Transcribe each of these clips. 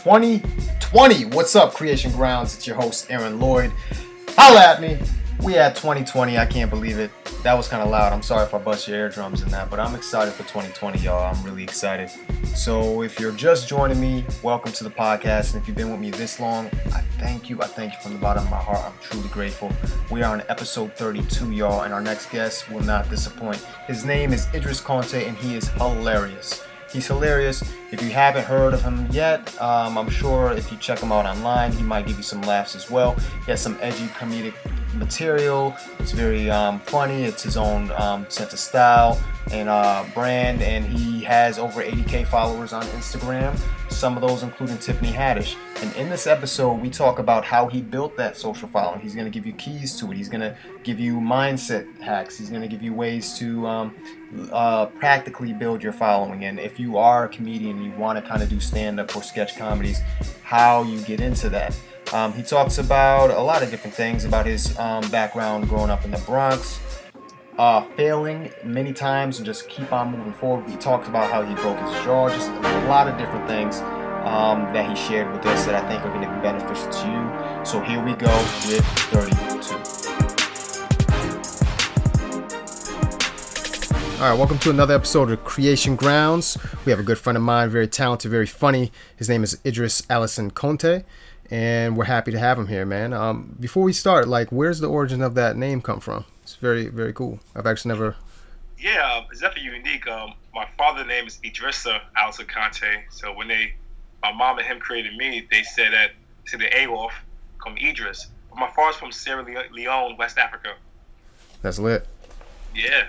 2020. What's up, Creation Grounds? It's your host, Aaron Lloyd. Holla at me. We at 2020. I can't believe it. That was kind of loud. I'm sorry if I bust your eardrums in that, but I'm excited for 2020, y'all. I'm really excited. So if you're just joining me, welcome to the podcast. And if you've been with me this long, I thank you. I thank you from the bottom of my heart. I'm truly grateful. We are on episode 32, y'all, and our next guest will not disappoint. His name is Idriss Konteh, and he is hilarious. He's hilarious. If you haven't heard of him yet, I'm sure if you check him out online, he might give you some laughs as well. He has some edgy comedic material. It's very funny. It's his own sense of style and brand, and he has over 80K followers on Instagram. Some of those including Tiffany, Haddish. And in this episode, we talk about how he built that social following. He's going to give you keys to it. He's going to give you mindset hacks. He's going to give you ways to practically build your following. And if you are a comedian and you want to kind of do stand-up or sketch comedies, how you get into that. He talks about a lot of different things about his background growing up in the Bronx, failing many times and just keep on moving forward. He talks about how he broke his jaw, just a lot of different things that he shared with us that I think are going to be beneficial to you. So here we go with 32. All right, welcome to another episode of Creation Grounds. We have a good friend of mine, very talented, very funny. His name is Idriss Alison Konteh, and we're happy to have him here, man. Before we start, where's the origin of that name come from? It's very, very cool. I've actually never... Yeah, it's definitely unique. My father's name is Idriss Alison Konteh. So when my mom and him created me, they said that, took the A off, called me Idriss. But my father's from Sierra Leone, West Africa. That's lit. Yeah.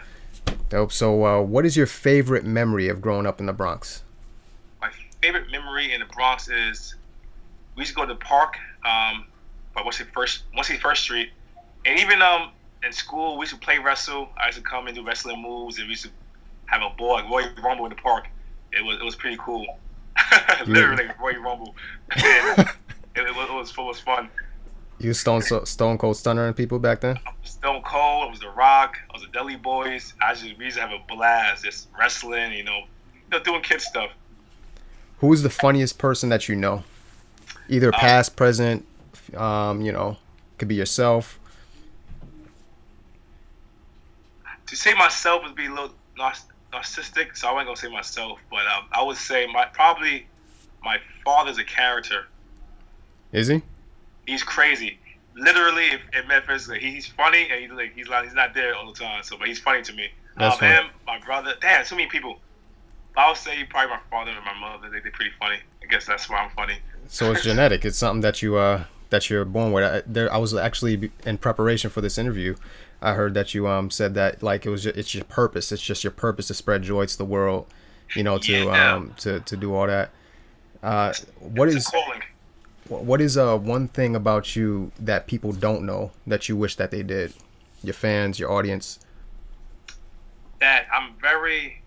Dope. So what is your favorite memory of growing up in the Bronx? My favorite memory in the Bronx is we used to go to the park by West First Street. And even in school, we used to play wrestle. I used to come and do wrestling moves, and we used to have a ball, like Royal Rumble in the park. It was pretty cool. Literally, Royal Rumble. And it was fun. You was stone cold stunning people back then? I was Stone Cold. I was The Rock. I was the Deli Boys. We used to have a blast, just wrestling, doing kid stuff. Who is the funniest person that you know? Either past, present, could be yourself. To say myself would be a little narcissistic, so I wasn't gonna say myself, but I would say my father's a character. Is he? He's crazy. Literally, and metaphysically, he's funny, and he's not there all the time. So, but he's funny to me. That's funny. Him, my brother, damn, so many people. I would say probably my father and my mother. They're pretty funny. I guess that's why I'm funny. So it's genetic. It's something that you're born with. I was actually in preparation for this interview. I heard that you said that it's your purpose. It's just your purpose to spread joy to the world. To do all that. What is one thing about you that people don't know that you wish that they did? Your fans, your audience. That I'm very.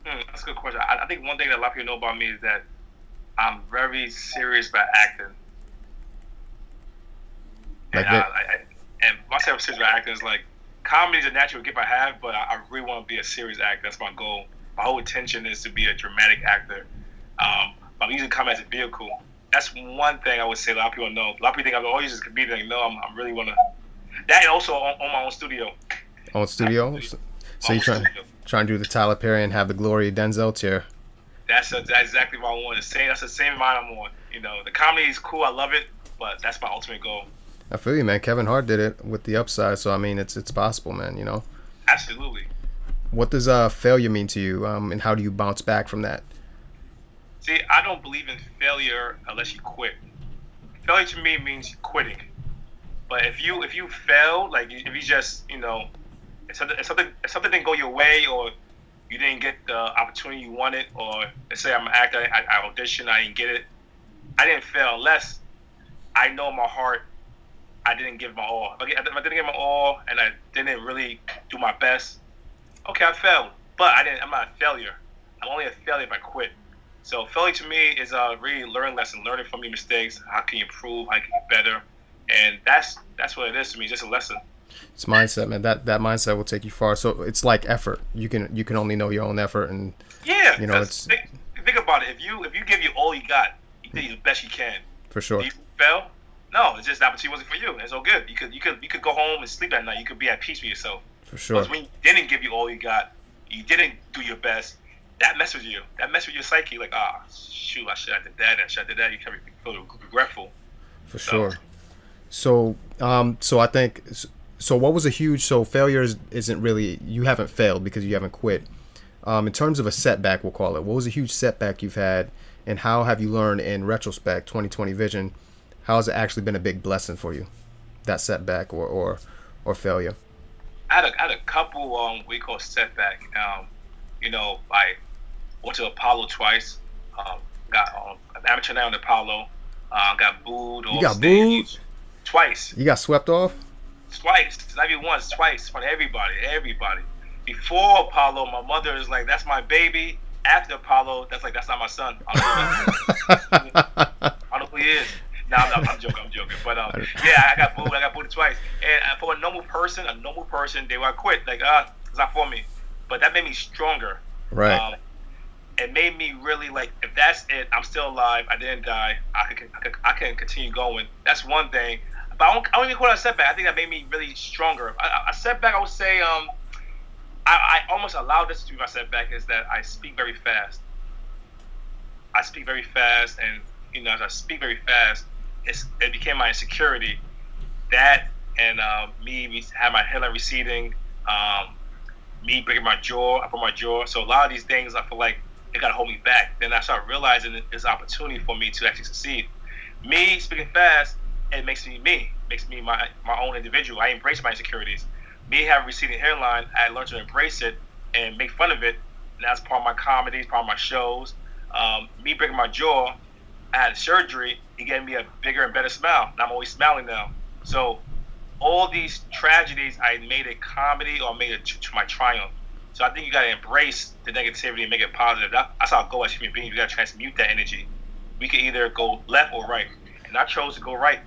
That's a good question. I think one thing that a lot of people know about me is that I'm very serious about acting. And when I say I'm serious about acting, is comedy is a natural gift I have, but I really want to be a serious actor. That's my goal. My whole intention is to be a dramatic actor. But I'm using comedy as a vehicle. That's one thing I would say a lot of people know. A lot of people think I'm always just a comedian. No, I'm really want to. That and also on my own studio. Own studio? So you're trying to do the Tyler Perry and have the Glory Denzel tier. That's exactly what I want to say. That's the same mind I'm on. The comedy is cool. I love it, but that's my ultimate goal. I feel you, man. Kevin Hart did it with The Upside, so I mean, it's possible, man. Absolutely. What does failure mean to you, and how do you bounce back from that? See, I don't believe in failure unless you quit. Failure to me means quitting. But if you fail, if you just if something didn't go your way, or you didn't get the opportunity you wanted, or let's say I'm an actor, I auditioned, I didn't get it. I didn't fail unless I know in my heart I didn't give my all. If I didn't give my all and I didn't really do my best, okay, I failed. But I'm not a failure. I'm only a failure if I quit. So failure to me is a really learning lesson, learning from your mistakes. How can you improve? How can you get better? And that's what it is to me, just a lesson. It's mindset, man. That mindset will take you far. So it's like effort. You can only know your own effort, and yeah, it's think about it. If you give you all you got, did the best you can. For sure. If you fail, no, it's just the opportunity wasn't for you. It's all good. You could go home and sleep at night. You could be at peace with yourself. For sure. Because when you didn't give you all you got, you didn't do your best. That messed with you. That messed with your psyche. Like, shoot, I should have did that. I should have did that. You can feel regretful. For sure. So I think. So what was a huge? So failure isn't really. You haven't failed because you haven't quit. In terms of a setback, we'll call it. What was a huge setback you've had, and how have you learned in retrospect, 2020 vision? How has it actually been a big blessing for you, that setback or failure? I had a couple what we call setback. I went to Apollo twice. Got an amateur night on Apollo. Got booed. You got booed twice. You got swept off. Twice, not even once, twice, in front of everybody. Before Apollo, my mother is like, "That's my baby." After Apollo, that's not my son. I don't know who he is. No, I'm joking. But yeah, I got booed twice. And for a normal person, they would quit. Like, it's not for me. But that made me stronger. Right. It made me really like, if that's it, I'm still alive. I didn't die. I can continue going. That's one thing. But I don't even call it a setback. I think that made me really stronger. A setback, I would say, I almost allowed this to be my setback, is that I speak very fast. And as I speak very fast, it became my insecurity. That and me had my hairline receding, me breaking my jaw. I broke my jaw. So a lot of these things, I feel like it gotta hold me back. Then I started realizing there's an opportunity for me to actually succeed. Me speaking fast, it makes me my own individual. I embrace my insecurities. Me having receding hairline, I learned to embrace it and make fun of it. And that's part of my comedies, part of my shows. Me breaking my jaw, I had surgery. It gave me a bigger and better smile. And I'm always smiling now. So all these tragedies, I made it comedy or made it to my triumph. So I think you got to embrace the negativity and make it positive. That's our goal as human beings. We got to transmute that energy. We can either go left or right. And I chose to go right.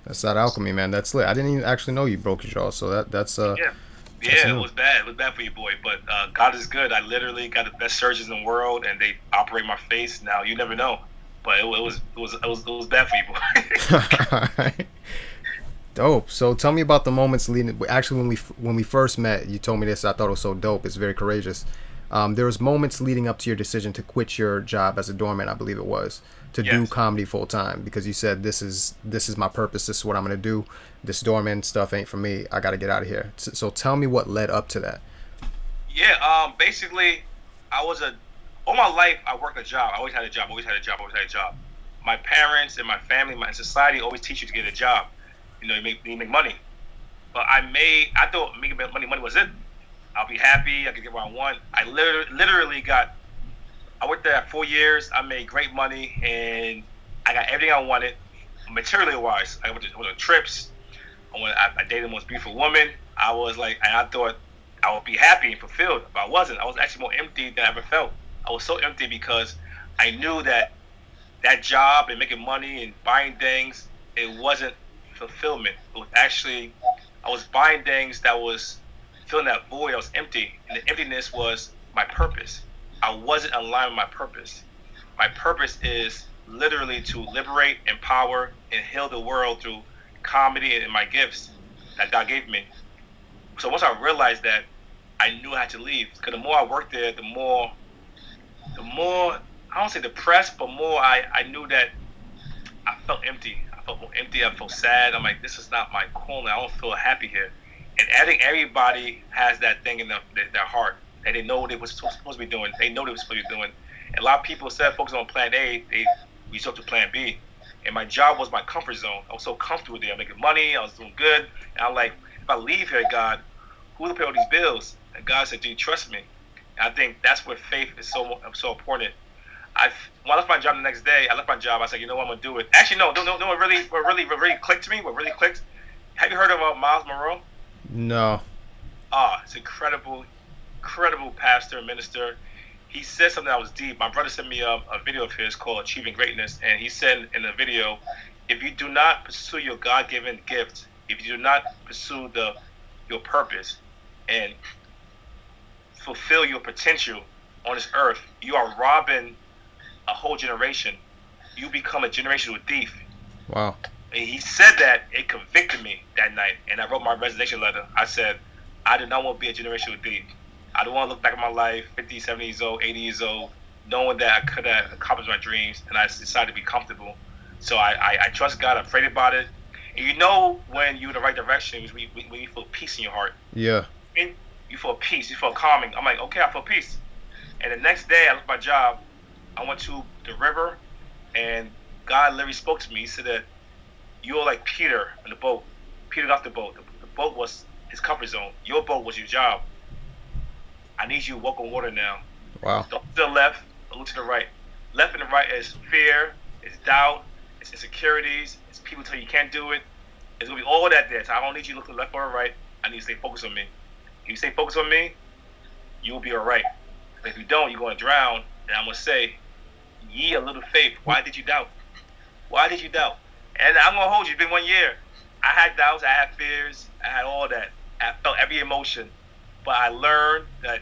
That's that alchemy, man. That's lit. I didn't even actually know you broke your jaw, so that's yeah, it was bad. It was bad for you, boy. But God is good. I literally got the best surgeons in the world, and they operate my face. Now you never know, but it was bad for you, boy. Dope. So tell me about the moments leading. Actually, when we first met, you told me this. I thought it was so dope. It's very courageous. There was moments leading up to your decision to quit your job as a doorman, I believe it was, to do comedy full time, because you said this is my purpose. This is what I'm gonna do. This doorman stuff ain't for me. I got to get out of here. So tell me what led up to that. Yeah. Basically, all my life I worked a job. I always had a job. My parents and my family, my society always teach you to get a job. You make money. But I thought making money was it. I'll be happy. I can get what I want. I literally I worked there 4 years. I made great money, and I got everything I wanted, materially wise. I went on trips. I dated the most beautiful woman. I was like, and I thought I would be happy and fulfilled, but I wasn't. I was actually more empty than I ever felt. I was so empty because I knew that job and making money and buying things, it wasn't fulfillment. It was actually, I was buying things that was filling that void. I was empty, and the emptiness was my purpose. I wasn't aligned with my purpose. My purpose is literally to liberate, empower, and heal the world through comedy and my gifts that God gave me. So once I realized that, I knew I had to leave. Because the more I worked there, the more I don't say depressed, but more I knew that I felt empty. I felt more empty. I felt sad. I'm like, this is not my calling. I don't feel happy here. And I think everybody has that thing in their heart, and they know what they were supposed to be doing. They know they were supposed to be doing. And a lot of people, instead of focusing on plan A, we resort to plan B. And my job was my comfort zone. I was so comfortable there. I'm making money. I was doing good. And I'm like, if I leave here, God, who will pay all these bills? And God said, do you trust me? And I think that's where faith is so important. When I left my job the next day, I said, you know what, I'm going to do it. Actually, no, what really clicked to me, what really clicked, have you heard of Miles Monroe? No. It's incredible pastor, minister. He said something that was deep. My brother sent me a video of his called Achieving Greatness, and he said in the video, if you do not pursue your God-given gift, if you do not pursue your purpose and fulfill your potential on this earth, you are robbing a whole generation. you become a generational thief. Wow. And he said that, it convicted me that night. And I wrote my resignation letter. I said, I do not want to be a generational thief. I don't want to look back at my life, 50, 70 years old, 80 years old, knowing that I could have accomplished my dreams, and I decided to be comfortable. So I trust God. I prayed about it. And you know when you're in the right direction is when you feel peace in your heart. Yeah. And you feel peace. You feel calming. I'm like, okay, I feel peace. And the next day, I left my job. I went to the river, and God literally spoke to me. He said that you're like Peter in the boat. Peter got the boat. The boat was his comfort zone. Your boat was your job. I need you to walk on water now. Wow. Don't look to the left, don't look to the right. Left and the right is fear, it's doubt, it's insecurities, it's people tell you can't do it. It's going to be all of that there. So I don't need you to look to the left or the right. I need you to stay focused on me. If you stay focused on me, you will be all right. But if you don't, you're going to drown. And I'm going to say, ye a little faith. Why did you doubt? Why did you doubt? And I'm going to hold you. It's been 1 year. I had doubts. I had fears. I had all that. I felt every emotion. But I learned that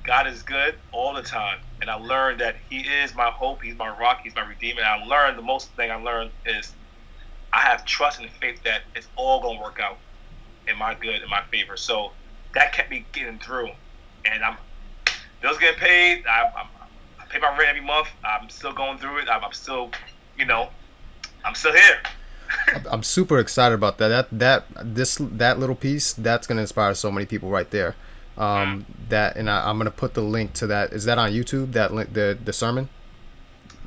God is good all the time. And I learned that He is my hope. He's my rock. He's my redeemer. And I learned, the most thing I learned is I have trust and faith that it's all going to work out in my good, in my favor. So that kept me getting through. And bills getting paid. I pay my rent every month. I'm still going through it. I'm still, I'm still here. I'm super excited about that. That little piece, that's gonna inspire so many people right there. I'm gonna put the link to that. Is that on YouTube? That link, the sermon,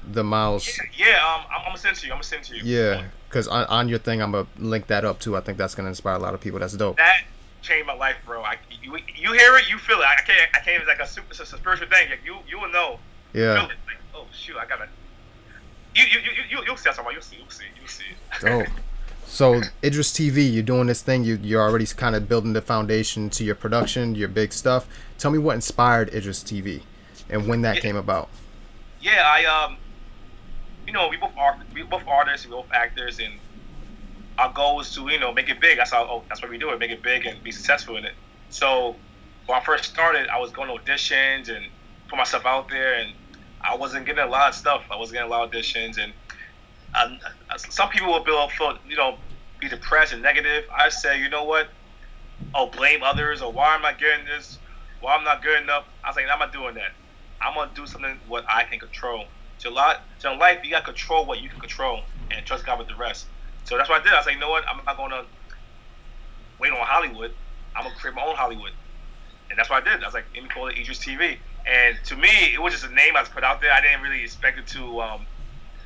the Miles. Yeah. I'm gonna send to you. Yeah, because on your thing, I'm gonna link that up too. I think that's gonna inspire a lot of people. That's dope. That changed my life, bro. You hear it, you feel it. I can't. It's like it's a spiritual thing. Like you will know. Yeah. You feel it. Like, oh shoot, I gotta. You'll see. You'll see. Dope. So Idriss TV, you're doing this thing. You're already kind of building the foundation to your production, your big stuff. Tell me what inspired Idriss TV, and when that came about. Yeah, I we both artists, we both actors, and our goal is to make it big. That's what we do it, make it big and be successful in it. So when I first started, I was going to auditions and put myself out there, and I wasn't getting a lot of stuff. I wasn't getting a lot of auditions, and some people will be depressed and negative. I say, you know what? Blame others, or why am I getting this? Why I'm not good enough? I was like, I'm not doing that. I'm gonna do something what I can control. So in life, you gotta control what you can control, and trust God with the rest. So that's what I did. I was like, you know what? I'm not gonna wait on Hollywood. I'm gonna create my own Hollywood, and that's what I did. I was like, let me call it Idriss TV. And to me, it was just a name I was put out there. I didn't really expect it to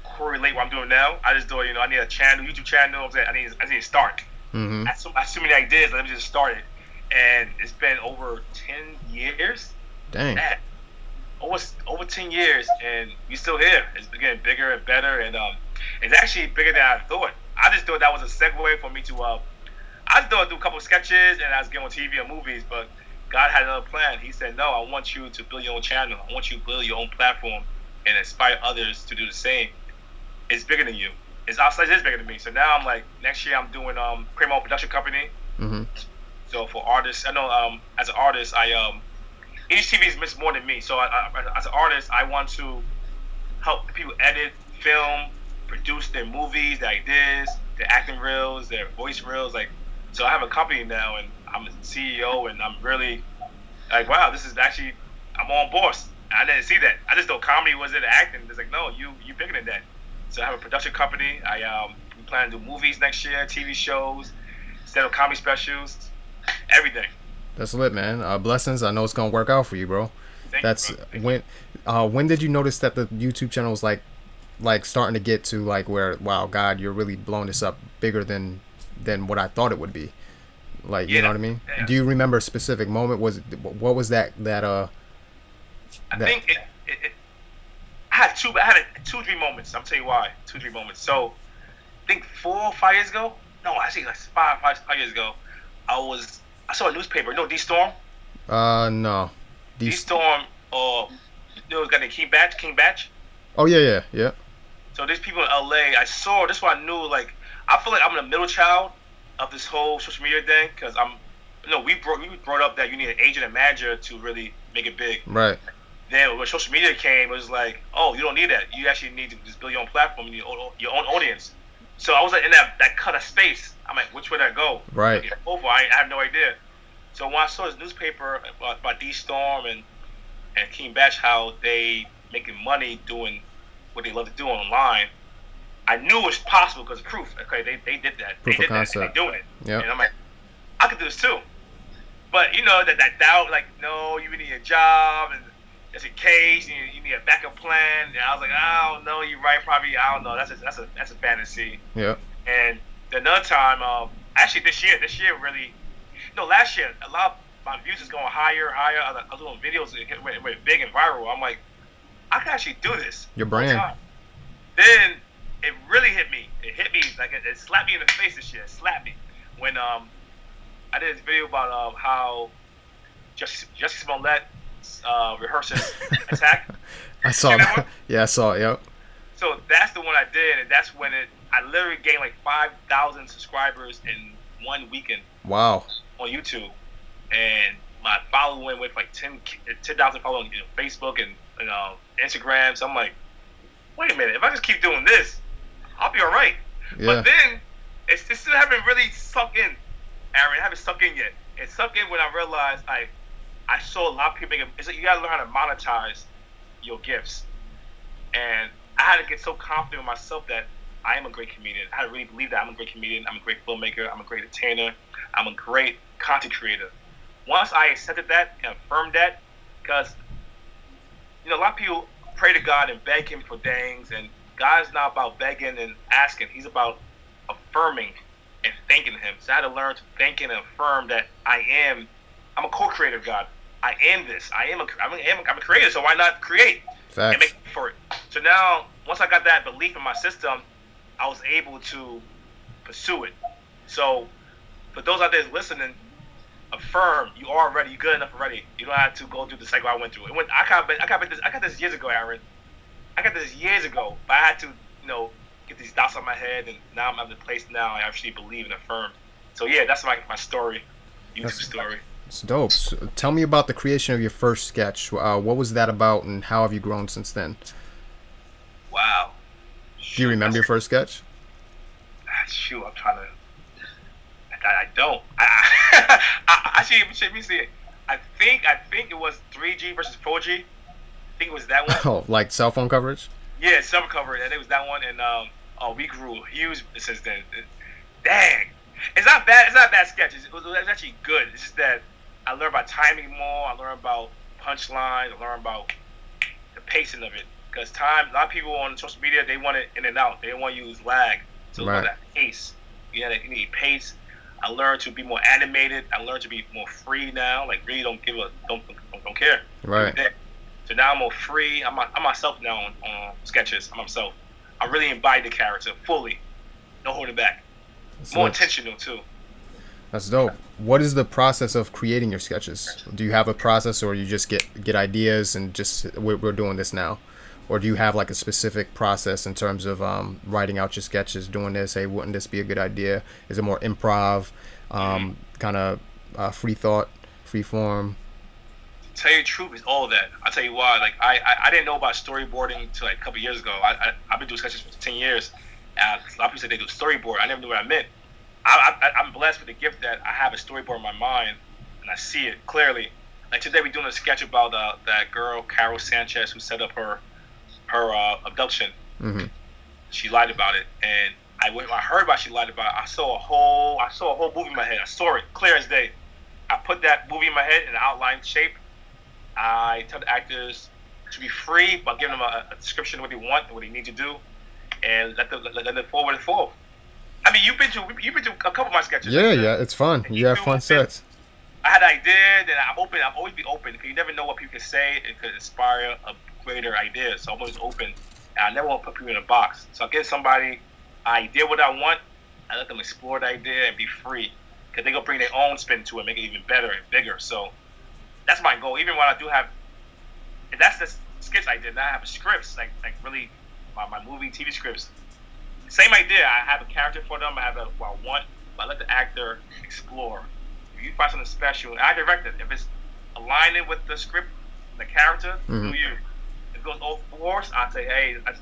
correlate what I'm doing now. I just thought, I need a channel, YouTube channel. I need to start. Mm-hmm. I had so many ideas. Let me just start it. And it's been over 10 years. Dang. Over 10 years, and we're still here. It's getting bigger and better, and it's actually bigger than I thought. I just thought that was a segue for me to. I just thought I'd do a couple of sketches, and I was getting on TV and movies, but God had another plan. He said, no, I want you to build your own channel. I want you to build your own platform and inspire others to do the same. It's bigger than you. It's bigger than me. So now I'm like, next year I'm doing create my own production company. Mm-hmm. So for artists, I know as an artist, Idriss TV is more than me. So as an artist, I want to help people edit, film, produce their movies, their ideas, their acting reels, their voice reels. So I have a company now, and I'm the CEO, and I'm really like, wow, this is actually, I'm on board. I didn't see that. I just thought comedy was it, acting. It's like, no, you bigger than that. So I have a production company. We plan to do movies next year, TV shows, stand-up comedy specials, everything. That's lit, man. Blessings. I know it's gonna work out for you, bro. Thank you, bro. When did you notice that the YouTube channel was like starting to get to like where, wow, God, you're really blowing this up bigger than what I thought it would be? Like, you know what I mean? Yeah. Do you remember a specific moment? What was that? I think I had two, 3 moments. I'll tell you why. 2, 3 moments. So I think 4 or 5 years ago. No, actually like 5 years ago. I saw a newspaper. You know D-Storm? No. D-Storm, a guy named King Batch. Oh, yeah. So there's people in LA. This is what I knew, like, I feel like I'm the middle child of this whole social media thing, because we brought up that you need an agent and manager to really make it big. Right. Then when social media came, it was like, oh, you don't need that. You actually need to just build your own platform, your own audience. So I was like in that kind of space. I'm like, which way did I go? Right. Like, I have no idea. So when I saw this newspaper about D Storm and King Batch, how they making money doing what they love to do online, I knew it was possible because proof. Okay, they did that. Proof they of did that. concept. They're doing it. Yep. And I'm like, I could do this too. But you know that doubt, like, no, you need a job, and just in case you need a backup plan. And I was like, I don't know, you're right, probably. I don't know. That's a fantasy. Yeah. And another time, actually this year really, no, last year, a lot of my views is going higher. I was doing videos that went big and viral. I'm like, I can actually do this. Your brand. Then it really hit me. It hit me like it slapped me in the face this year. It slapped me when I did this video about how Jesse Smollett rehearses Attack. I saw that. Yeah, I saw it. Yep. So that's the one I did, and that's when I literally gained like 5,000 subscribers in one weekend. Wow. On YouTube, and my following went like 10,000 followers on Facebook and Instagram. So I'm like, wait a minute, if I just keep doing this, I'll be all right. Yeah. But then it still haven't really sunk in, Aaron. It haven't sunk in yet. It sunk in when I realized I saw a lot of people it's like you gotta learn how to monetize your gifts, and I had to get so confident in myself that I am a great comedian. I had to really believe that I'm a great comedian. I'm a great filmmaker. I'm a great entertainer. I'm a great content creator. Once I accepted that and affirmed that, because a lot of people pray to God and beg Him for things, and God is not about begging and asking. He's about affirming and thanking Him. So I had to learn to thank and affirm that I'm a co-creator of God. I am this. I'm a creator. So why not create Facts. and make for it? So now, once I got that belief in my system, I was able to pursue it. So for those out there listening, affirm you are ready. You're good enough already. You don't have to go through the cycle I went through. I got this years ago, Aaron. I got this years ago, but I had to, get these dots on my head, and now I'm at the place now I actually believe and affirm. So yeah, that's my story, story. It's dope. So tell me about the creation of your first sketch. What was that about, and how have you grown since then? Wow. Do you remember your first sketch? Shoot, I'm trying to. I don't. I actually, let me see it. I think it was 3G versus 4G. I think it was that one. Oh, like cell phone coverage? Yeah, cell phone coverage. And it was that one. And we grew huge since then. Dang, it's not bad. It's not a bad sketch. It was actually good. It's just that I learned about timing more. I learned about punchlines. I learned about the pacing of it. Because a lot of people on social media, they want it in and out. They don't want to use lag. So right. That pace. You need pace. I learned to be more animated. I learned to be more free now. Like really don't care. Right. So now I'm more free. I'm myself now on sketches. I'm myself. I really embody the character fully. No holding back. That's More dope. intentional too. That's dope. What is the process of creating your sketches? Do you have a process, or you just get ideas and just we're doing this now? Or do you have like a specific process in terms of writing out your sketches, doing this, hey, wouldn't this be a good idea? Is it more improv, kind of free thought, free form? To tell you the truth, it's all of that. I'll tell you why. Like I didn't know about storyboarding until like a couple of years ago. I've been doing sketches for 10 years. And a lot of people say they do storyboard. I never knew what I meant. I'm blessed with the gift that I have a storyboard in my mind and I see it clearly. Like today we're doing a sketch about that girl, Carol Sanchez, who set up her abduction. Mm-hmm. She lied about it, and I heard about she lied about it. I saw a whole movie in my head. I saw it clear as day. I put that movie in my head in an outline shape. I tell the actors to be free by giving them a description of what they want and what they need to do, and let them forward and forth. I mean, you've been to a couple of my sketches. Yeah, it's fun. You have fun sets. I had an idea, and I'm open. I'll always be open because you never know what people can say. It could inspire a greater idea. So I'm always open, and I never want to put people in a box. So I give somebody an idea what I want. I let them explore the idea and be free, because they're gonna bring their own spin to it, make it even better and bigger. So that's my goal. Even when I do have, and that's the skits I did. Now I have scripts, like really my movie, TV scripts. Same idea. I have a character for them. I have what I want, but I let the actor explore. If you find something special, and I direct it. If it's aligning with the script, the character, Mm-hmm. do you. If it goes off course, I'd say, hey, let's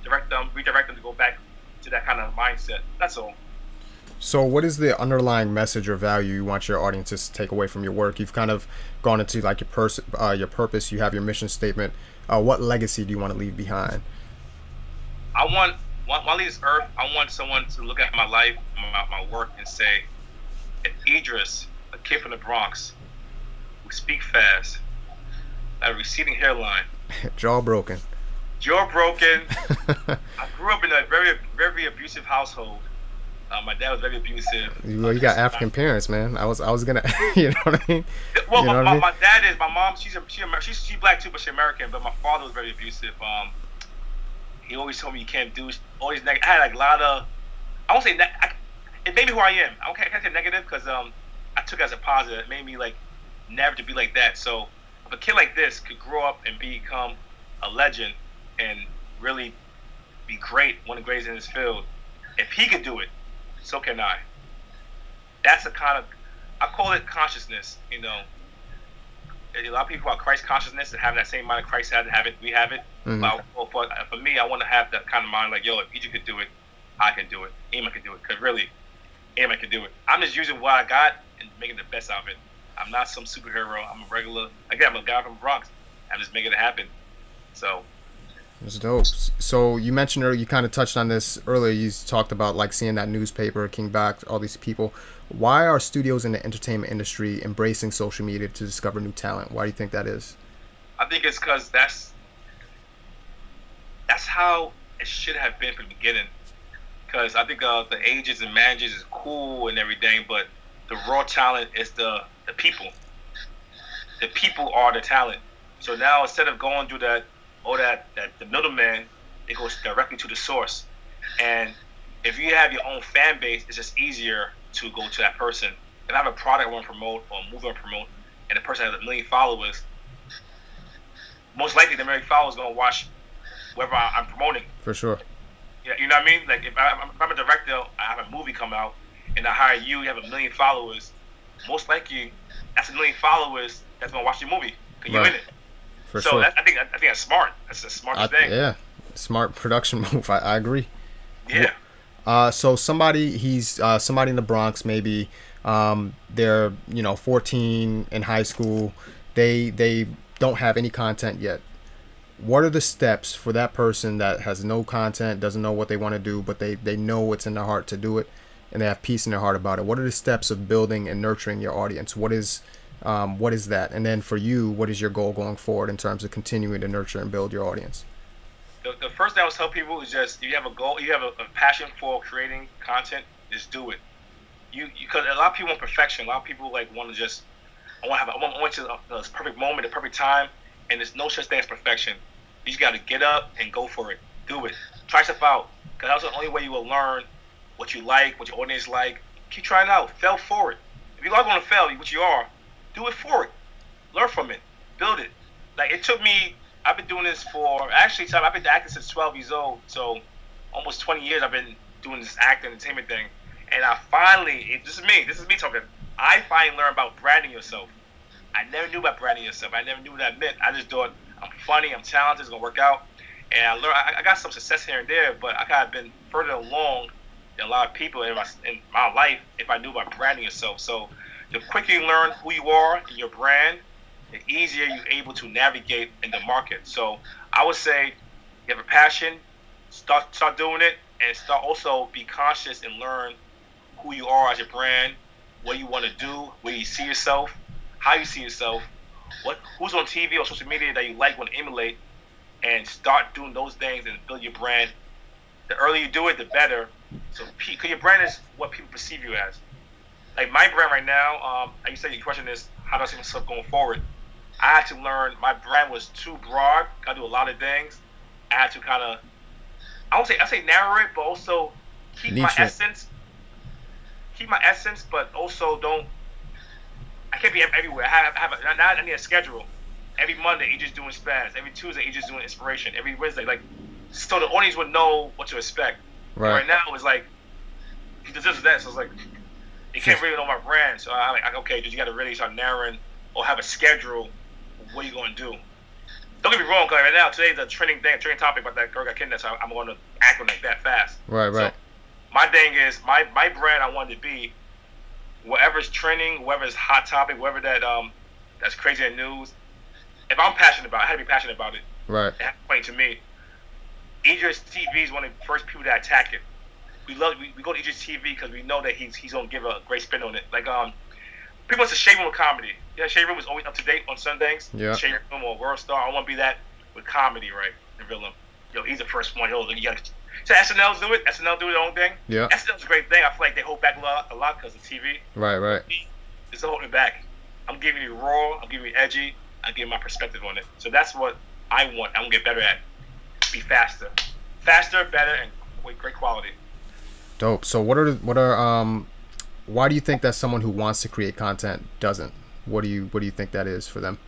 redirect them to go back to that kind of mindset. That's all. So, what is the underlying message or value you want your audiences to take away from your work? You've kind of gone into like your purpose. You have your mission statement. What legacy do you want to leave behind? I want, while I leave this earth, I want someone to look at my life, my work, and say, if Idriss, a kid from the Bronx, who speak fast, had a receding hairline, Jaw broken. jaw broken. I grew up in a very, very abusive household. My dad was very abusive. Well, you got African parents, man. I was gonna, you know what I mean? Well, You know what I mean? my dad is. My mom, she's black too, but she's American. But my father was very abusive. He always told me you can't do always negative. I had like a lot of. I won't say it made me who I am. I can't say negative because I took it as a positive. It made me like never to be like that. So if a kid like this could grow up and become a legend and really be great, one of the greatest in his field, if he could do it, so can I. That's a kind of, I call it consciousness. You know, a lot of people have Christ consciousness and having that same mind Christ had, we have it. Mm-hmm. But for me, I want to have that kind of mind. Like, yo, if Egypt could do it, I can do it. Ema can do it. Because really, Ema can do it. I'm just using what I got and making the best out of it. I'm not some superhero. I'm a regular. Again, I'm a guy from the Bronx. I'm just making it happen. So. It's dope. So you mentioned, or you kind of touched on this earlier. You talked about like seeing that newspaper, King Back, all these people. Why are studios in the entertainment industry embracing social media to discover new talent? Why do you think that is? I think it's because that's how it should have been from the beginning. Because I think the agents and managers is cool and everything, but the raw talent is the people. The people are the talent. So now instead of going through that the middleman, it goes directly to the source. And if you have your own fan base, it's just easier to go to that person. If I have a product I want to promote or a movie I want to promote, and the person has 1 million followers, most likely the 1 million followers are going to watch whatever I'm promoting. For sure. Yeah, you know what I mean? Like if I'm a director, I have a movie come out, and I hire you, you have 1 million followers. Most likely, that's 1 million followers that's gonna watch your movie because you're in it. For so sure. I think that's smart. That's the smartest thing. Yeah, smart production move. I agree. Yeah. So somebody somebody in the Bronx, maybe they're 14 in high school. They don't have any content yet. What are the steps for that person that has no content, doesn't know what they want to do, but they know it's in their heart to do it, and they have peace in their heart about it? What are the steps of building and nurturing your audience? What is that? And then for you, what is your goal going forward in terms of continuing to nurture and build your audience? The first thing I would tell people is just, you have a goal, you have a passion for creating content, just do it. You because a lot of people want perfection. A lot of people like want to just, I want to this perfect moment, the perfect time, and there's no such thing as perfection. You just got to get up and go for it. Do it. Try stuff out, because that's the only way you will learn what you like, what your audience like. Keep trying it out. Fail for it. If you are going to fail, which you are, do it for it. Learn from it. Build it. Like it took me. I've been doing this I've been acting since 12 years old. So almost 20 years I've been doing this acting entertainment thing. And I finally, this is me talking. I finally learned about branding yourself. I never knew about branding yourself. I never knew what that meant. I just thought I'm funny, I'm talented, it's gonna work out. And I learned. I got some success here and there, but I kind of been further along than a lot of people in my life if I knew about branding yourself. So the quicker you learn who you are and your brand, the easier you're able to navigate in the market. So I would say, you have a passion, start doing it, and start also be conscious and learn who you are as a brand, what you want to do, where you see yourself, how you see yourself, who's on TV or social media that you like, want to emulate, and start doing those things and build your brand. The earlier you do it, the better. So, because your brand is what people perceive you as. Like my brand right now, you said your question is, how do I see myself going forward? I had to learn, my brand was too broad. I do a lot of things. I had to kind of, I say narrow it, but also keep my essence. Keep my essence, but also I can't be everywhere. I need a schedule. Every Monday, you're just doing spaz. Every Tuesday, you're just doing inspiration. Every Wednesday, so the audience would know what to expect. Right now, it's like, he does this or that, so it's like, they can't really know my brand. So I'm like, okay, you got to really start narrowing or have a schedule of what you're going to do. Don't get me wrong, because right now today's a trending topic about that girl got kidnapped. So I'm going to act on like that fast. Right. So my thing is my brand. I want to be whatever's trending, whatever's hot topic, whatever that's crazy in news. If I'm passionate about it, I have to be passionate about it. Right. It has to explain to me. Idriss TV is one of the first people that attack it. We go to Idriss TV because we know that he's gonna give a great spin on it. Like people want to Shade Room with comedy. Yeah, Shade Room is always up to date on some things. Yeah. Shade Room or World Star. I want to be that with comedy, right? And villain. Yo, he's the first one. Yo, you got so SNL do it. SNL do their own thing. Yeah. SNL's a great thing. I feel like they hold back a lot because of TV. Right. It's not holding back. I'm giving you raw. I'm giving you edgy. I'm giving my perspective on it. So that's what I want. I'm gonna get better at. Be faster, better, and with great quality. Dope. So why do you think that someone who wants to create content doesn't? What do you think that is for them?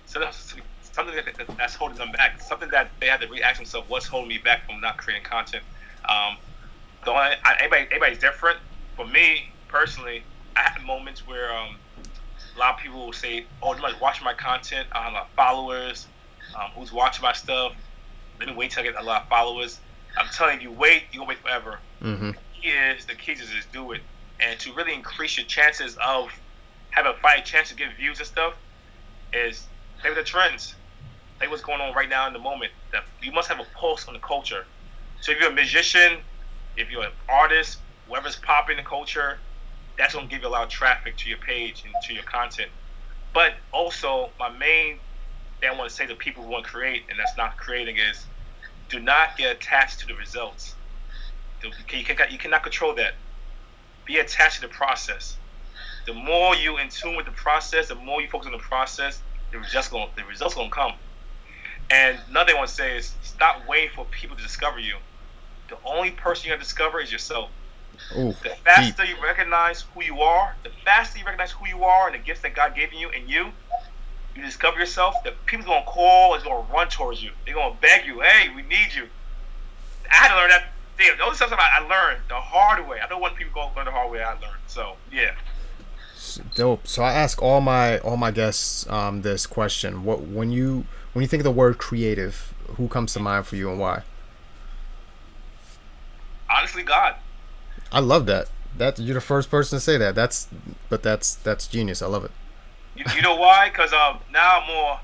So that's something that's holding them back. Something that they have to re-ask themselves. What's holding me back from not creating content? Everybody's different. For me personally, I have moments where a lot of people will say, "Oh, you must watch my content. I have a lot of followers. Who's watching my stuff? Let me wait till I get a lot of followers." I'm telling you, wait. You're gonna wait forever. Mm-hmm. The key is just do it, and to really increase your chances of having a fight chance to get views and stuff is play with the trends. Play what's going on right now in the moment. That you must have a pulse on the culture. So if you're a musician, if you're an artist, whatever's popping in the culture, that's gonna give you a lot of traffic to your page and to your content. But also, my main thing I want to say to people who want to create and that's not creating is, do not get attached to the results. You cannot control that. Be attached to the process. The more you in tune with the process, the more you focus on the process, the results gonna come. And another thing I want to say is, stop waiting for people to discover you. The only person you gotta discover is yourself. Ooh, the faster you recognize who you are, and the gifts that God gave you, and you discover yourself, the people's gonna call, is gonna run towards you. They're gonna beg you, hey, we need you. I had to learn that. Those are something I learned the hard way. I don't want people to learn the hard way I learned. So yeah. Dope. So I ask all my guests this question. When you think of the word creative, who comes to mind for you and why? Honestly, God. I love that. You're the first person to say that. That's genius. I love it. You know why? Because now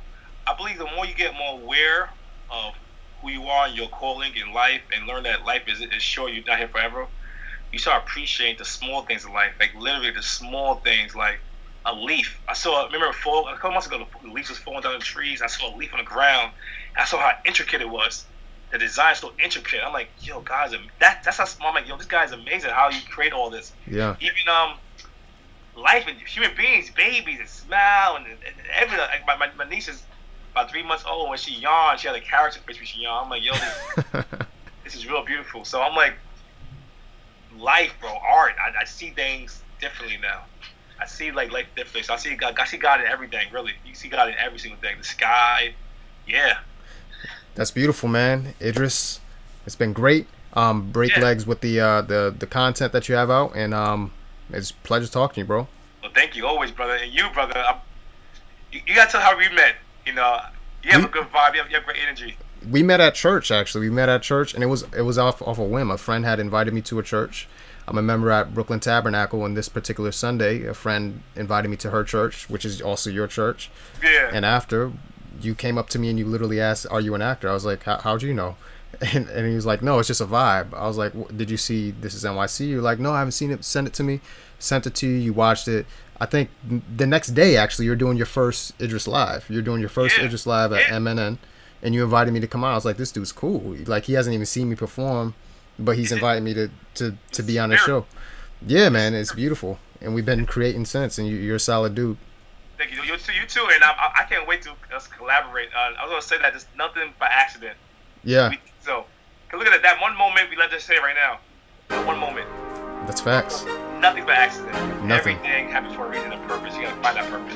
I believe the more you get more aware of who you are and your calling in life, and learn that life is short, you're not here forever, you start appreciating the small things in life, like literally the small things, like a leaf. Remember a couple months ago, the leaves was falling down the trees. I saw a leaf on the ground. I saw how intricate it was. The design is so intricate. I'm like, yo, guys, that's how small. I'm like, yo, this guy's amazing. How you create all this? Yeah. Even life and human beings, babies, and smile and everything. Like my niece is about 3 months old. When she yawned, she had a character face when she yawned. I'm like, yo, this is real beautiful. So I'm like, life, bro, art. I see things differently now. I see life differently. So I see God in everything. Really, you see God in every single thing. The sky, yeah. That's beautiful, man. Idriss, it's been great. Break legs with the content that you have out, and it's a pleasure talking to you, bro. Well, thank you always, brother. And you, brother, you gotta tell how we met. You know, you have a good vibe. You have great energy. We met at church, actually. And it was off a whim. A friend had invited me to a church. I'm a member at Brooklyn Tabernacle, and this particular Sunday, a friend invited me to her church, which is also your church. Yeah. And after, you came up to me and you literally asked, "Are you an actor?" I was like, "How'd you know?" And he was like, "No, it's just a vibe." I was like, "Did you see This Is NYC?" You're like, "No, I haven't seen it." Send it to me. Sent it to you. You watched it. I think the next day, actually, you're doing your first Idriss Live. Idriss Live at MNN, and you invited me to come out. I was like, "This dude's cool. Like, he hasn't even seen me perform, but he's invited me to be on his show." Yeah, man, it's beautiful, and we've been creating since. And you're a solid dude. Thank you. You too, and I can't wait to us collaborate. I was gonna say that it's nothing by accident. Yeah. So, look at that one moment. We let this say right now. That one moment. That's facts. Nothing by accident. Nothing. Everything happens for a reason and purpose. You gotta find that purpose.